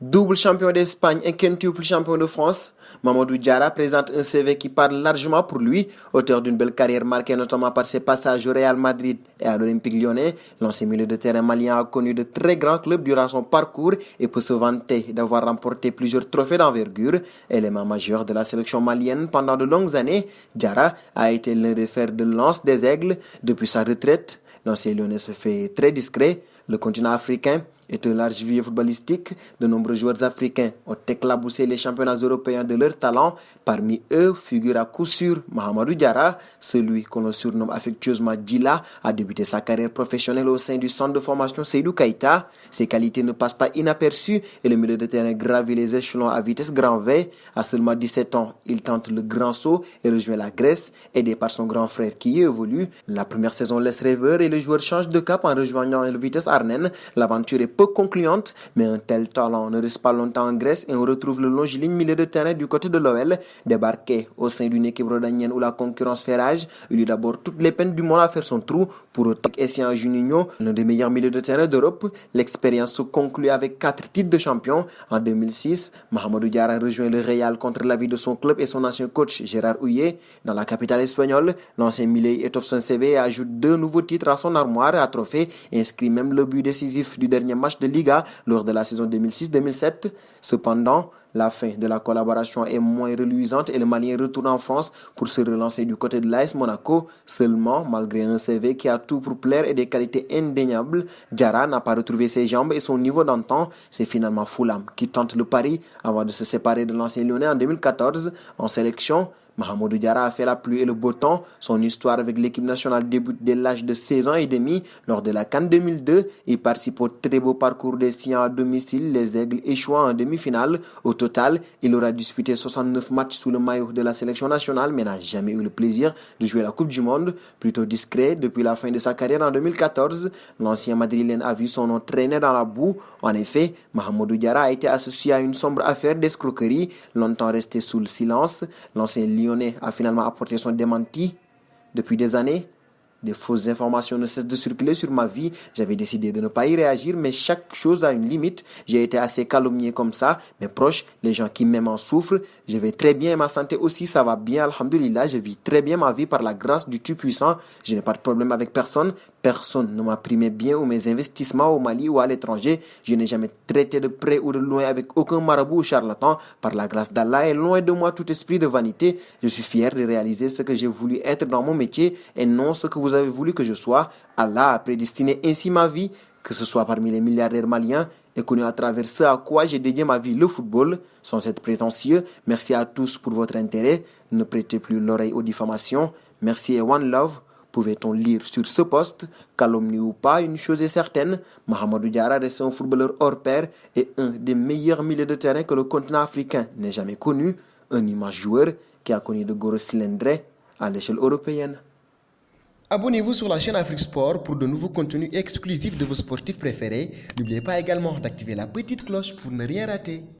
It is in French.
Double champion d'Espagne et quintuple champion de France, Mamadou Diarra présente un CV qui parle largement pour lui. Auteur d'une belle carrière marquée notamment par ses passages au Real Madrid et à l'Olympique Lyonnais, l'ancien milieu de terrain malien a connu de très grands clubs durant son parcours et peut se vanter d'avoir remporté plusieurs trophées d'envergure. Élément majeur de la sélection malienne pendant de longues années, Diarra a été l'un des fers de lance des Aigles. Depuis sa retraite, l'ancien Lyonnais se fait très discret. Le continent africain est un large vivier footballistique. De nombreux joueurs africains ont éclaboussé les championnats européens de leur talent. Parmi eux figure à coup sûr Mahamadou Diarra, celui qu'on le surnomme affectueusement Djila, a débuté sa carrière professionnelle au sein du centre de formation Seydou Keïta. Ses qualités ne passent pas inaperçues et le milieu de terrain gravit les échelons à vitesse grand V. À seulement 17 ans, il tente le grand saut et rejoint la Grèce, aidé par son grand frère qui y évolue. La première saison laisse rêveur et le joueur change de cap en rejoignant le Vitesse Arnhem. L'aventure est peu concluante, mais un tel talent ne reste pas longtemps en Grèce et on retrouve le longiligne milieu de terrain du côté de l'OL, débarqué au sein d'une équipe rhodanienne où la concurrence fait rage. Il eut d'abord toutes les peines du monde à faire son trou. Pour autant, Essien Juninho, l'un des meilleurs milieux de terrain d'Europe, l'expérience se conclut avec 4 titres de champion. En 2006, Mahamadou Diarra rejoint le Real contre l'avis de son club et son ancien coach Gérard Houllier. Dans la capitale espagnole, l'ancien milieu étoffe son CV et ajoute 2 nouveaux titres à son armoire à trophées et inscrit même le but décisif du dernier match de Liga lors de la saison 2006-2007. Cependant, la fin de la collaboration est moins reluisante et le Malien retourne en France pour se relancer du côté de l'AS Monaco. Seulement, malgré un CV qui a tout pour plaire et des qualités indéniables, Diarra n'a pas retrouvé ses jambes et son niveau d'antan. C'est finalement Fulham qui tente le pari avant de se séparer de l'ancien Lyonnais en 2014. En sélection, Mahamadou Diarra a fait la pluie et le beau temps. Son histoire avec l'équipe nationale débute dès l'âge de 16 ans et demi. Lors de la CAN 2002, il participe au très beau parcours des siens à domicile, les Aigles échouant en demi-finale. Au total, il aura disputé 69 matchs sous le maillot de la sélection nationale, mais n'a jamais eu le plaisir de jouer la Coupe du Monde. Plutôt discret depuis la fin de sa carrière en 2014, l'ancien madrilène a vu son nom traîner dans la boue. En effet, Mahamadou Diarra a été associé à une sombre affaire d'escroquerie, longtemps resté sous le silence. L'ancien Lyonnais a finalement apporté son démenti. Depuis des années, des fausses informations ne cessent de circuler sur ma vie. J'avais décidé de ne pas y réagir, mais chaque chose a une limite. J'ai été assez calomnié comme ça. Mes proches, les gens qui m'aiment en souffrent. Je vais très bien et ma santé aussi, ça va bien, alhamdoulilah. Je vis très bien ma vie par la grâce du Tout-Puissant. Je n'ai pas de problème avec personne. Personne ne m'a pris mes biens ou mes investissements au Mali ou à l'étranger. Je n'ai jamais traité de près ou de loin avec aucun marabout ou charlatan. Par la grâce d'Allah et loin de moi tout esprit de vanité. Je suis fier de réaliser ce que j'ai voulu être dans mon métier et non ce que vous avez voulu que je sois. Allah a prédestiné ainsi ma vie, que ce soit parmi les milliardaires maliens et connu à travers ce à quoi j'ai dédié ma vie, le football. Sans être prétentieux, merci à tous pour votre intérêt. Ne prêtez plus l'oreille aux diffamations. Merci et one love. Pouvait-on lire sur ce poste, calomnie ou pas, une chose est certaine, Mahamadou Diarra reste un footballeur hors pair et un des meilleurs milieux de terrain que le continent africain n'ait jamais connu, un immense joueur qui a connu de gros cylindres à l'échelle européenne. Abonnez-vous sur la chaîne Afrique Sport pour de nouveaux contenus exclusifs de vos sportifs préférés. N'oubliez pas également d'activer la petite cloche pour ne rien rater.